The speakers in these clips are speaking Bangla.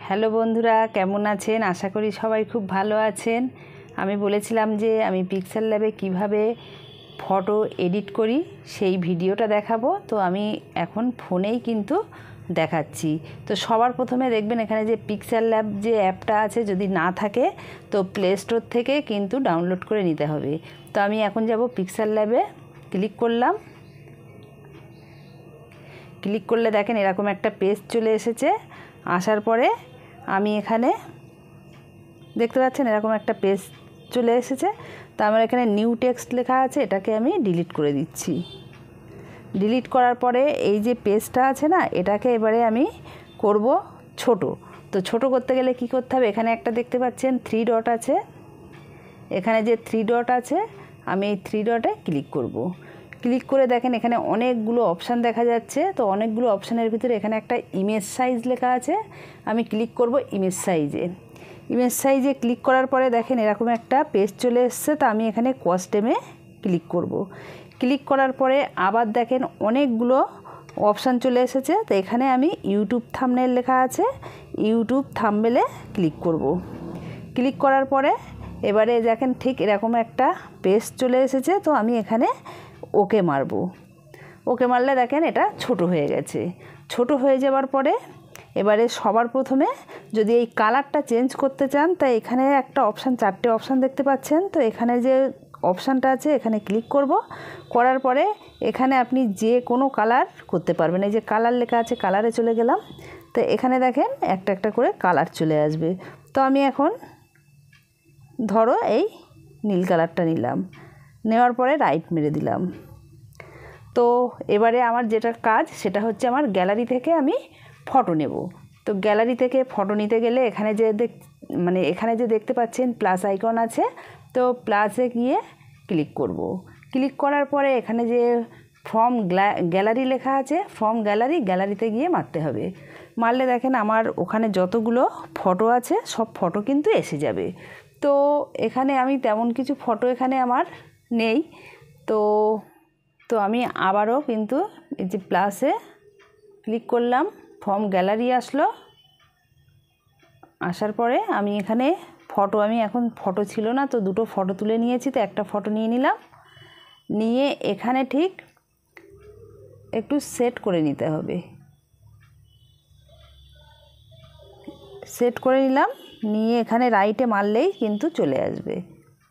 হ্যালো বন্ধুরা, কেমন আছেন? আশা করি সবাই খুব ভালো আছেন। আমি বলেছিলাম যে আমি পিক্সেল ল্যাবে কিভাবে ফটো এডিট করি সেই ভিডিওটা দেখাবো। তো আমি এখন ফোনেই কিন্তু দেখাচ্ছি। তো সবার প্রথমে দেখবেন এখানে যে পিক্সেল ল্যাব যে অ্যাপটা আছে, যদি না থাকে তো প্লে স্টোর থেকে কিন্তু ডাউনলোড করে নিতে হবে। তো আমি এখন যাব পিক্সেল ল্যাবে, ক্লিক করলাম। ক্লিক করলে দেখেন এরকম একটা পেজ চলে এসেছে। আসার পরে আমি এখানে দেখতে পাচ্ছেন এরকম একটা পেজ চলে এসেছে। তো আমার এখানে নিউ টেক্সট লেখা আছে, এটাকে আমি ডিলিট করে দিচ্ছি। ডিলিট করার পরে এই যে পেজটা আছে না, এটাকে এবারে আমি করব ছোট। তো ছোট করতে গেলে কি করতে হবে, এখানে একটা দেখতে পাচ্ছেন 3 ডট আছে। এখানে যে 3 ডট আছে, আমি এই 3 ডটে ক্লিক করব। ক্লিক করে দেখেন এখানে অনেকগুলো অপশান দেখা যাচ্ছে। তো অনেকগুলো অপশানের ভিতরে এখানে একটা ইমেজ সাইজ লেখা আছে, আমি ক্লিক করব ইমেজ সাইজে। ইমেজ সাইজে ক্লিক করার পরে দেখেন এরকম একটা পেজ চলে এসছে। তো আমি এখানে কস্টেমে ক্লিক করব। ক্লিক করার পরে আবার দেখেন অনেকগুলো অপশান চলে এসেছে। তো এখানে আমি ইউটিউব থাম্বনেল লেখা আছে, ইউটিউব থাম্বনেলে ক্লিক করব। ক্লিক করার পরে এবারে দেখেন ঠিক এরকম একটা পেজ চলে এসেছে। তো আমি এখানে ওকে মারব। ওকে মারলে দেখেন এটা ছোট হয়ে গেছে। ছোট হয়ে যাওয়ার পরে এবারে সবার প্রথমে যদি এই কালারটা চেঞ্জ করতে চান, তাই এখানে একটা অপশান, 4টে অপশান দেখতে পাচ্ছেন। তো এখানে যে অপশানটা আছে এখানে ক্লিক করব। করার পরে এখানে আপনি যে কোনো কালার করতে পারবেন। এই যে কালার লেখা আছে, কালারে চলে গেলাম। তো এখানে দেখেন একটা একটা করে কালার চলে আসবে। তো আমি এখন ধরো এই নীল কালারটা নিলাম, নেওয়ার পরে রাইট মেরে দিলাম। তো এবারে আমার যেটা কাজ সেটা হচ্ছে আমার গ্যালারি থেকে আমি ফটো নেব। তো গ্যালারি থেকে ফটো নিতে গেলে এখানে যে এখানে যে দেখতে পাচ্ছেন প্লাস আইকন আছে, তো প্লাসে গিয়ে ক্লিক করব। ক্লিক করার পরে এখানে যে ফ্রম গ্যালারি লেখা আছে, ফ্রম গ্যালারিতে গিয়ে মারতে হবে। মারলে দেখেন আমার ওখানে যতগুলো ফটো আছে সব ফটো কিন্তু এসে যাবে। তো এখানে আমি তেমন কিছু ফটো এখানে আমার নেই। তো আমি আবারও কিন্তু এই যে প্লাসে ক্লিক করলাম, ফ্রম গ্যালারি আসলো। আসার পরে আমি এখানে আমি এখন ফটো ছিল না, তো 2টো ফটো তুলে নিয়েছি। তো একটা ফটো নিয়ে নিলাম, নিয়ে এখানে ঠিক একটু সেট করে নিতে হবে। সেট করে নিলাম, নিয়ে এখানে রাইটে মারলেই কিন্তু চলে আসবে।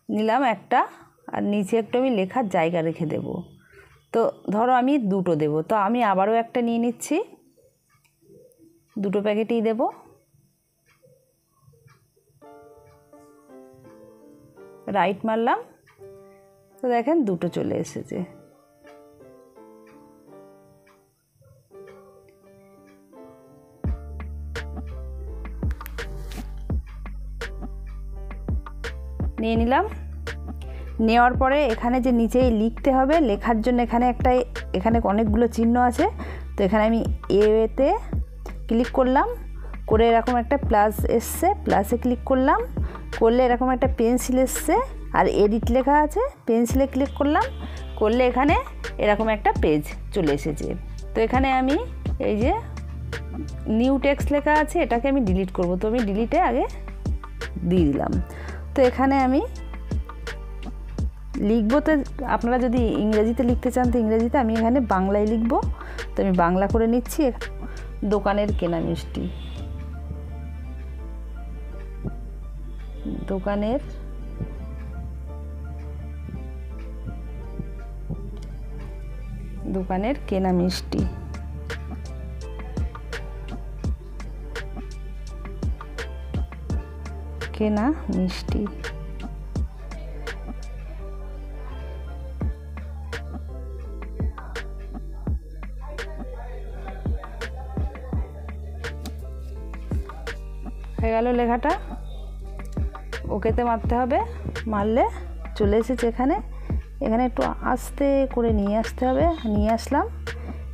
নিলাম একটা, আর নিচে একটু আমি লেখার জায়গা রেখে দেব। তো ধরো আমি 2টো দেব, তো আমি আবারও একটা নিয়ে নিচ্ছি, 2টো প্যাকেটই দেব। রাইট মারলাম, তো দেখেন 2টো চলে এসেছে। নিয়ে নিলাম। নেওয়ার পরে এখানে যে নিচেই লিখতে হবে, লেখার জন্য এখানে অনেকগুলো চিহ্ন আছে। তো এখানে আমি এতে ক্লিক করলাম, করে এরকম একটা প্লাস এসছে, প্লাসে ক্লিক করলাম, করলে এরকম একটা পেন্সিল এসছে, আর এডিট লেখা আছে, পেন্সিলে ক্লিক করলাম, করলে এখানে এরকম একটা পেজ চলে এসেছে। তো এখানে আমি এই যে নিউ টেক্সট লেখা আছে, এটাকে আমি ডিলিট করব। তো আমি ডিলিটে আগে দিয়ে দিলাম। তো এখানে আমি লিখবো, তো আপনারা যদি ইংরেজিতে লিখতে চান তো ইংরেজিতে, আমি এখানে বাংলায় লিখব। তো আমি বাংলা করে নিচ্ছি। দোকানের কেনা মিষ্টি, দোকানের কেনা মিষ্টি। কেনা মিষ্টি। হয়ে গেল লেখাটা। ওকেতে মারতে হবে, মারলে চলে এসেছে। এখানে একটু আস্তে করে নিয়ে আসতে হবে। নিয়ে আসলাম,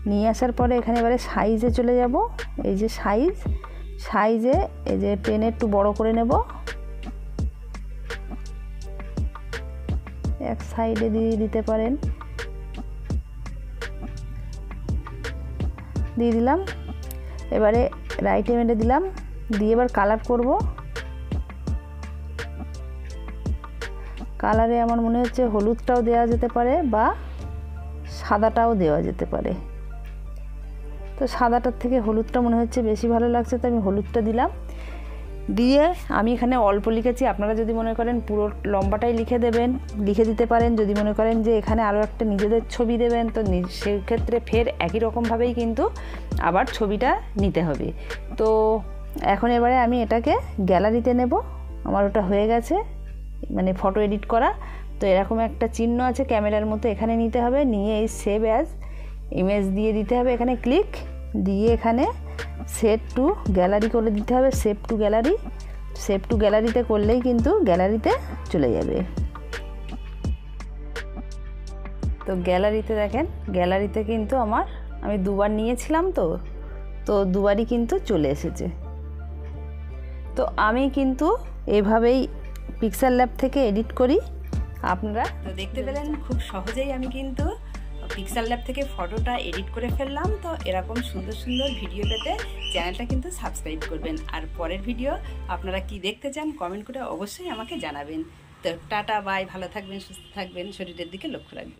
নিয়ে আসার পরে এখানে এবারে সাইজে চলে যাব। এই যে সাইজে এই যে পেনে একটু বড় করে নেব, এক সাইডে দিয়ে দিতে পারেন, দিয়ে দিলাম। এবারে রাইটে মেরে দিলাম, দিয়ে এবার কালার করব। কালারে আমার মনে হচ্ছে হলুদটাও দেওয়া যেতে পারে বা সাদাটাও দেওয়া যেতে পারে। তো সাদাটার থেকে হলুদটা মনে হচ্ছে বেশি ভালো লাগছে, তো আমি হলুদটা দিলাম। দিয়ে আমি এখানে অল্প লিখেছি, আপনারা যদি মনে করেন পুরো লম্বাটাই লিখে দিতে পারেন। যদি মনে করেন যে এখানে আরও একটা নিজেদের ছবি দেবেন, তো সেক্ষেত্রে ফের একই রকমভাবেই কিন্তু আবার ছবিটা নিতে হবে। তো এখন এবারে আমি এটাকে গ্যালারিতে নেব। আমার ওটা হয়ে গেছে, মানে ফটো এডিট করা। তো এরকম একটা চিহ্ন আছে ক্যামেরার মতো, এখানে নিতে হবে, নিয়ে এই সেভ অ্যাজ ইমেজ দিয়ে দিতে হবে, এখানে ক্লিক দিয়ে এখানে সেভ টু গ্যালারি করে দিতে হবে। সেভ টু গ্যালারিতে করলেই কিন্তু গ্যালারিতে চলে যাবে। তো গ্যালারিতে দেখেন, গ্যালারিতে কিন্তু আমি দুবার নিয়েছিলাম, তো দুবারই কিন্তু চলে এসেছে। তো আমি কিন্তু এভাবেই পিক্সেল ল্যাব থেকে এডিট করি। আপনারা তো দেখতে পেলেন খুব সহজেই আমি কিন্তু পিক্সেল ল্যাব থেকে ফটোটা এডিট করে ফেললাম। তো এরকম সুন্দর সুন্দর ভিডিও পেতে চ্যানেলটা কিন্তু সাবস্ক্রাইব করবেন। আর পরের ভিডিও আপনারা কি দেখতে চান কমেন্ট করে অবশ্যই আমাকে জানাবেন। তো টাটা বাই, ভালো থাকবেন, সুস্থ থাকবেন, শরীরের দিকে লক্ষ্য রাখবেন।